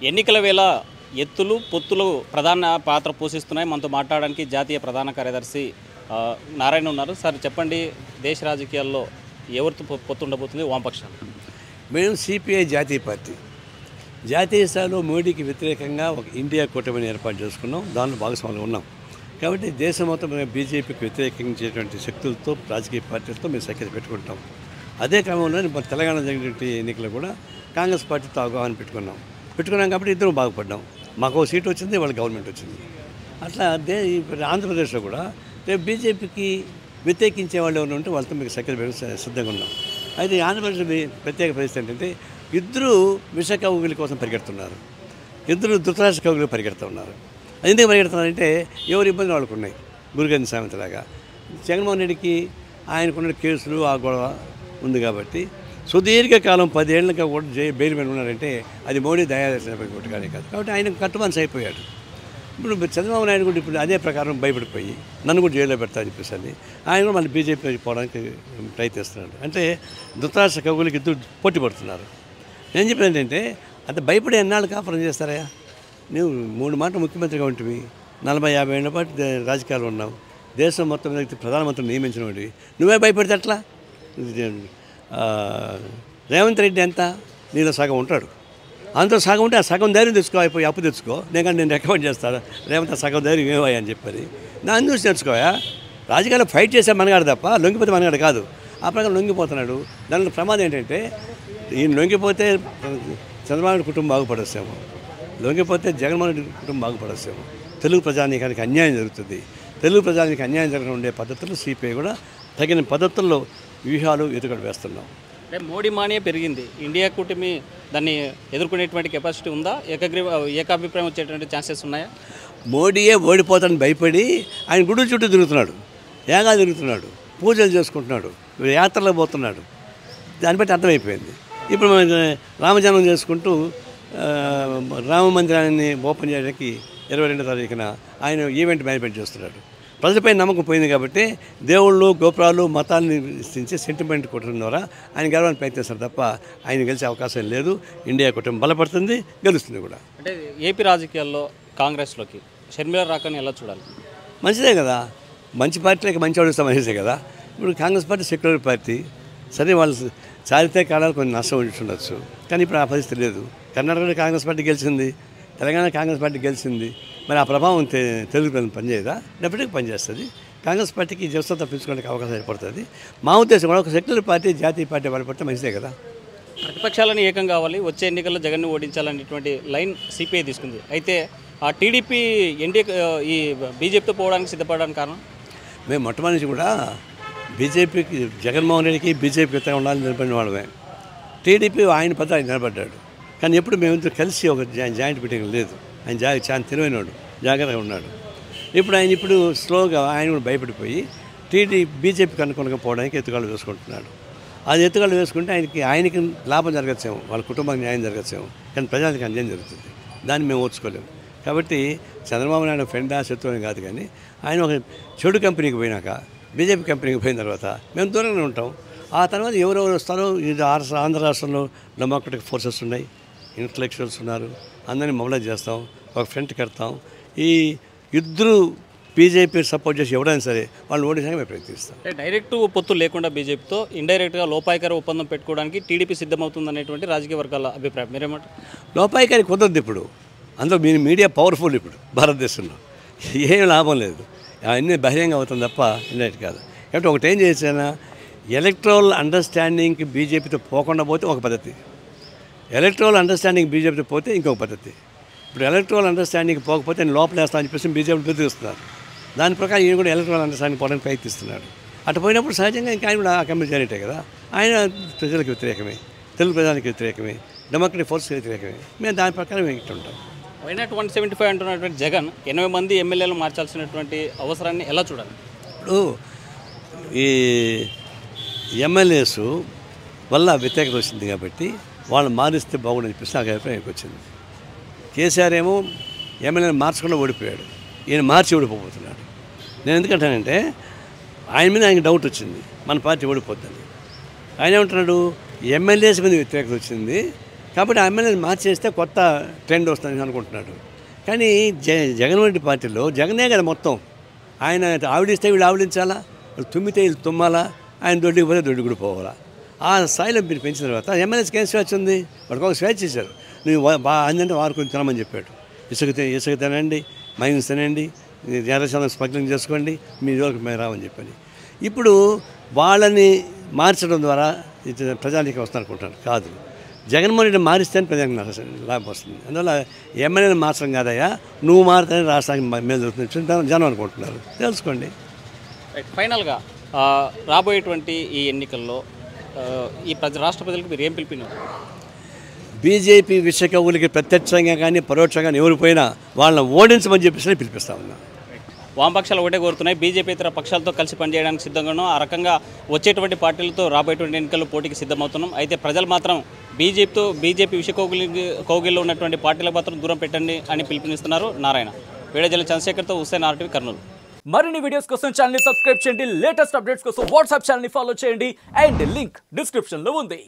ఎన్నికల వేళ ఎత్తులు పొత్తులు ప్రధాన పాత్ర పోషిస్తున్నాయి. మనతో మాట్లాడడానికి జాతీయ ప్రధాన కార్యదర్శి నారాయణ ఉన్నారు. సార్ చెప్పండి, దేశ రాజకీయాల్లో ఎవరితో పొత్తు ఉండబోతుంది? వామపక్షాలు. మేము సిపిఐ జాతీయ పార్టీ జాతీయ స్థాయిలో మోడీకి వ్యతిరేకంగా ఒక ఇండియా కూటమిని ఏర్పాటు చేసుకున్నాం. దానిలో భాగస్వాములు ఉన్నాం. కాబట్టి దేశం మొత్తం బీజేపీకి వ్యతిరేకించేటువంటి శక్తులతో రాజకీయ పార్టీలతో మేము సఖ్యత పెట్టుకుంటాం. అదే క్రమంలో మన తెలంగాణ జరిగినటువంటి ఎన్నికలు కూడా కాంగ్రెస్ పార్టీతో అవగాహన పెట్టుకున్నాం కాబట్టి ఇద్దరం బాగుపడ్డాం. మాకు సీట్ వచ్చింది, వాళ్ళ గవర్నమెంట్ వచ్చింది. అట్లా ఆంధ్రప్రదేశ్లో కూడా రేపు బీజేపీకి వ్యతిరేకించే వాళ్ళు ఎవరు ఉంటే వాళ్ళతో మీకు సఖ్యత పెట్టి సిద్ధంగా ఉన్నాం. అయితే ఆంధ్రప్రదేశ్ ప్రత్యేక పరిస్థితి ఏంటంటే ఇద్దరు విష కవుగుల కోసం పరిగెడుతున్నారు, ఇద్దరు ధృతరాష్ట్ర కవుగులు పరిగెడుతున్నారు. ఎందుకు పరిగెడుతున్నారంటే ఎవరి ఇబ్బందులు వాళ్ళకు ఉన్నాయి. గురుగంధ సామెతలాగా జగన్మోహన్ రెడ్డికి ఆయనకున్న కేసులు ఆ గొడవ ఉంది కాబట్టి సుదీర్ఘకాలం 10 ఏళ్ళగా కూడా బెయిల్ మీద ఉన్నారంటే అది మోడీ దయాదర్శన కొట్టుగానే కాదు. కాబట్టి ఆయన కట్టుమనిసి అయిపోయాడు. ఇప్పుడు చంద్రబాబు నాయుడు కూడా ఇప్పుడు అదే ప్రకారం భయపడిపోయి నన్ను కూడా జైల్లో పెడతా చెప్పేసి ఆయన కూడా మళ్ళీ బీజేపీ పోవడానికి ప్రయత్నిస్తున్నాడు. అంటే ధృతరాష్ట్ర కవులకి ఇద్దరు పోటీ పడుతున్నారు. నేను చెప్పేది ఏంటంటే అంత భయపడి ఎన్నాళ్ళు కాపురం చేస్తారా? నువ్వు 3 మాటలు ముఖ్యమంత్రిగా ఉంటుంది, 40-50 ఏళ్ల పాటు రాజకీయాలు ఉన్నావు, దేశం మొత్తం మీద ప్రధానమంత్రిని నియమించిన వాడివి, నువ్వే భయపడితే అట్లా? రేవంత్ రెడ్డి ఎంత నీలో సగం ఉంటాడు, అంత సగం ఉంటే ఆ సగం ధైర్యం తెచ్చుకో, అయిపోయి అప్పు తెచ్చుకో. నేను రికమెండ్ చేస్తాను రేవంత్ సగం ధైర్యం ఏమయ్యా అని చెప్పని దాన్ని చూసి తెచ్చుకోయా. రాజకీయాల్లో ఫైట్ చేసే మనగాడు తప్ప లొంగిపోతే మనగాడు కాదు. ఆ ప్రకారం లొంగిపోతున్నాడు. దానిలో ప్రమాదం ఏంటంటే ఈయన లొంగిపోతే చంద్రబాబు నాయుడు కుటుంబం బాగుపడొచ్చాము, లొంగిపోతే జగన్మోహన్ రెడ్డి కుటుంబం బాగుపడొచ్చాము. తెలుగు ప్రజానీకానికి అన్యాయం జరుగుతుంది. తెలుగు ప్రజానికి అన్యాయం జరగకుండా ఉండే పద్ధతులు సిపిఐ కూడా తగిన పద్ధతుల్లో వ్యూహాలు ఎదుగుడు వేస్తున్నాం. అంటే మోడీ మానియా పెరిగింది, ఇండియా కూటమి దాన్ని ఎదుర్కొనేటువంటి కెపాసిటీ ఉందా? ఏకాభిప్రాయం వచ్చేటువంటి ఛాన్సెస్ ఉన్నాయా? మోడీయే ఓడిపోతాడని భయపడి ఆయన గుడి చుట్టూ తిరుగుతున్నాడు, ఏగా తిరుగుతున్నాడు, పూజలు చేసుకుంటున్నాడు, యాత్రలో పోతున్నాడు. దాన్ని బట్టి అర్థమైపోయింది. ఇప్పుడు రామజన్మం చేసుకుంటూ రామ మందిరాన్ని ఓపెన్ చేయడానికి 22వ తారీఖున ఆయన ఈవెంట్ మేనేజ్మెంట్ చేస్తున్నాడు. ప్రజలపై నమ్మకం పోయింది కాబట్టి దేవుళ్ళు గోపురాలు మతాన్ని ఇష్టించి సెంటిమెంట్ కొట్టడం ద్వారా ఆయన గెలవాలని ప్రయత్నిస్తారు తప్ప ఆయన గెలిచే అవకాశం లేదు. ఇండియా కుటుంబం బలపడుతుంది, గెలుస్తుంది కూడా. అంటే ఏపీ రాజకీయాల్లో కాంగ్రెస్లోకి షర్మిల రాకని ఎలా చూడాలి? మంచిదే కదా, మంచి పార్టీలకి మంచి వాడు మంచిదే కదా. ఇప్పుడు కాంగ్రెస్ పార్టీ సెక్యులర్ పార్టీ, సరే వాళ్ళు చారిత్రక కాలాలు కొన్ని నష్టం ఉండొచ్చు, కానీ ఇప్పుడు ఆ పరిస్థితి లేదు. కర్ణాటకలో కాంగ్రెస్ పార్టీ గెలిచింది, తెలంగాణ కాంగ్రెస్ పార్టీ గెలిచింది. మరి ఆ ప్రభావం తెలుగు పనిచేయదా? డెఫినెట్గా పనిచేస్తుంది. కాంగ్రెస్ పార్టీకి జవసత తప్పించుకోవడానికి అవకాశం ఏర్పడుతుంది. మా ఉద్దేశం కూడా ఒక సెక్యులర్ పార్టీ జాతీయ పార్టీ బలపడితే మంచిదే కదా. ప్రతిపక్షాలను ఏకం కావాలి, వచ్చే ఎన్నికల్లో జగన్ను ఓడించాలనేటువంటి లైన్ సిపిఐ తీసుకుంది. అయితే ఆ టీడీపీ ఎన్డీఏ ఈ బీజేపీతో పోవడానికి సిద్ధపడడానికి కారణం? మేము మొట్టమొదటి కూడా బీజేపీకి జగన్మోహన్ రెడ్డికి బీజేపీ విత్తగా ఉండాలని నిలబడిన వాళ్ళమే. టీడీపీ ఆయన పద్ధతి ఆయన నిలబడ్డాడు, కానీ ఎప్పుడు మేమిద్దరు కలిసి ఒక జాయింట్ మీటింగ్ లేదు. ఆయన చాలా తెలివైనవాడు, జాగ్రత్తగా ఉన్నాడు. ఇప్పుడు ఆయన స్లోగా ఆయన కూడా భయపడిపోయి బీజేపీకి అనుకూలంగా పోవడానికి ఎత్తుగాళ్ళు వేసుకుంటున్నాడు. అది ఎత్తుగాళ్ళు వేసుకుంటే ఆయనకి లాభం జరగచ్చేమో, వాళ్ళ కుటుంబానికి న్యాయం జరగచ్చేమో, కానీ ప్రజానికి అన్యాయం జరుగుతుంది. దాన్ని మేము ఓర్చుకోలేము. కాబట్టి చంద్రబాబు నాయుడు ఫ్రెండా శత్రువు కాదు, కానీ ఆయన ఒక చెడు కంపెనీకి పోయినాక బీజేపీ కంపెనీకి పోయిన తర్వాత మేము దూరంగా ఉంటాం. ఆ తర్వాత ఎవరెవరు వస్తారో, ఇది ఆంధ్ర రాష్ట్రంలో డెమోక్రటిక్ ఫోర్సెస్ ఉన్నాయి, ఇంటలెక్చువల్స్ ఉన్నారు, అందరినీ మొబలైజ్ చేస్తాం, ఒక ఫ్రంట్ కడతాం. ఈ ఇద్దరు బీజేపీ సపోర్ట్ చేసి ఎవరైనా సరే వాళ్ళు ఓడించడానికి మేము ప్రయత్నిస్తాం. డైరెక్ట్ పొత్తు లేకుండా బీజేపీతో ఇండైరెక్ట్గా లోపాయికారి ఒప్పందం పెట్టుకోవడానికి టీడీపీ సిద్ధమవుతుందనేటువంటి రాజకీయ వర్గాల అభిప్రాయం. మీరేమంటారు? లోపాయికారి కుదరదు. ఇప్పుడు అందులో మీడియా పవర్ఫుల్ ఇప్పుడు భారతదేశంలో ఏం లాభం లేదు. అన్నీ బహిరంగ అవుతుంది తప్ప ఇండైరెక్ట్ కాదు. కాబట్టి ఒకటి ఏం చేసినా ఎలక్ట్రల్ అండర్స్టాండింగ్కి బీజేపీతో పోకుండా పోతే ఒక పద్ధతి, ఎలక్ట్రల్ అండర్స్టాండింగ్ బీజేపీతో పోతే ఇంకొక పద్ధతి. ఇప్పుడు ఎలక్ట్రల్ అండర్స్టాండింగ్ పోకపోతే నేను లోపల వేస్తానని చెప్పేసి బీజేపీ బెదిరిస్తున్నారు. దాని ప్రకారం ఈయన కూడా ఎలక్ట్రల్ అండర్స్టాండింగ్ పోవడానికి ప్రయత్నిస్తున్నాడు. అటు పోయినప్పుడు సహజంగా ఇంకా ఆయన కూడా ఆ కమిటీ చేరేటే కదా. ఆయన ప్రజలకు వ్యతిరేకమే, తెలుగు ప్రజలకు వ్యతిరేకమే, డెమోక్రటిక్ ఫోర్స్కి వ్యతిరేకమే. మేము దాని ప్రకారం ఇట్లా ఉంటాం. వైనాట్ 175 అంటున్నటువంటి జగన్ 80 మంది ఎమ్మెల్యేలు మార్చాల్సినటువంటి అవసరాన్ని ఎలా చూడాలి? ఇప్పుడు ఈ ఎమ్మెల్యేస్ వల్ల వ్యతిరేకత వచ్చింది కాబట్టి వాళ్ళు మారిస్తే బాగుండని చెప్పేసి నాకు అభిప్రాయం వచ్చింది. కేసీఆర్ ఏమో ఎమ్మెల్యేని మార్చకుండా ఓడిపోయాడు, ఈయన మార్చి ఓడిపోతున్నాడు. నేను ఎందుకంటానంటే ఆయన మీద ఆయనకి డౌట్ వచ్చింది, మన పార్టీ ఓడిపోద్దని. ఆయన ఏమంటున్నాడు, ఎమ్మెల్యేస్ మీద వ్యతిరేకత వచ్చింది, కాబట్టి ఆ ఎమ్మెల్యేని మార్చేస్తే కొత్త ట్రెండ్ వస్తుంది అనుకుంటున్నాడు. కానీ జగన్మోహన్ రెడ్డి పార్టీలో జగనే కదా మొత్తం. ఆయన ఆవిడిస్తే వీళ్ళు ఆవిడించాలా, తుమ్మితే వీళ్ళు తుమ్మాలా, ఆయన దొడ్డికి పోతే దొడ్డి కూడా పోవాలా. ఆ స్థాయిలో మీరు పెంచిన తర్వాత ఎమ్మెల్యేస్కి ఏం స్వేచ్ఛ ఉంది? వాడికి ఒక స్వేచ్ఛ ఇచ్చారు. నువ్వు అందంటే వారు కొంచెం తినమని చెప్పాడు. ఇసుక తినండి, మైన్స్ తినండి, ఎర్రచందనం స్మగ్లింగ్ చేసుకోండి, మీ జోలికి మేము రామని చెప్పని. ఇప్పుడు వాళ్ళని మార్చడం ద్వారా ప్రజానికి వస్తారనుకుంటున్నాను. కాదు, జగన్మోహన్ రెడ్డి మారిస్తేనే ప్రజలకు లాభం వస్తుంది. అందువల్ల ఎమ్మెల్యేని మార్చడం కాదయ్యా, నువ్వు మారితేనే రాష్ట్రానికి మేలు జరుగుతుంది జనం అనుకుంటున్నారు. తెలుసుకోండి. ఫైనల్గా రాబోయేటువంటి ఈ ఎన్నికల్లో ఈ రాష్ట్ర ప్రజలకు మీరు ఏం పిలిపినారు? బీజేపీ విషకవులకి ప్రత్యక్షంగా కానీ పరోక్షంగా ఎవరు పోయినా వాళ్ళని ఓడించమని చెప్పేసి పిలిపిస్తా ఉన్నా. వామపక్షాలు ఒకటే కోరుతున్నాయి, బీజేపీ ఇతర పక్షాలతో కలిసి పనిచేయడానికి సిద్ధంగాను, ఆ రకంగా వచ్చేటువంటి పార్టీలతో రాబోయేటువంటి ఎన్నికల్లో పోటీకి సిద్ధమవుతున్నాం. అయితే ప్రజలు మాత్రం బీజేపీ విష కౌగిల్లో ఉన్నటువంటి పార్టీలకు మాత్రం దూరం పెట్టండి అని పిలుపునిస్తున్నారు నారాయణ. వీడియో జర్నలిస్ట్ చంద్రశేఖర్తో హుస్సేన్, RTV, కర్నూలు. మరిన్ని వీడియోస్ కోసం ఛానల్ ని సబ్స్క్రైబ్ చేయండి, లేటెస్ట్ అప్డేట్స్ కోసం వాట్సాప్ ఛానల్ ని ఫాలో చేయండి అండ్ లింక్ డిస్క్రిప్షన్ లో ఉంది.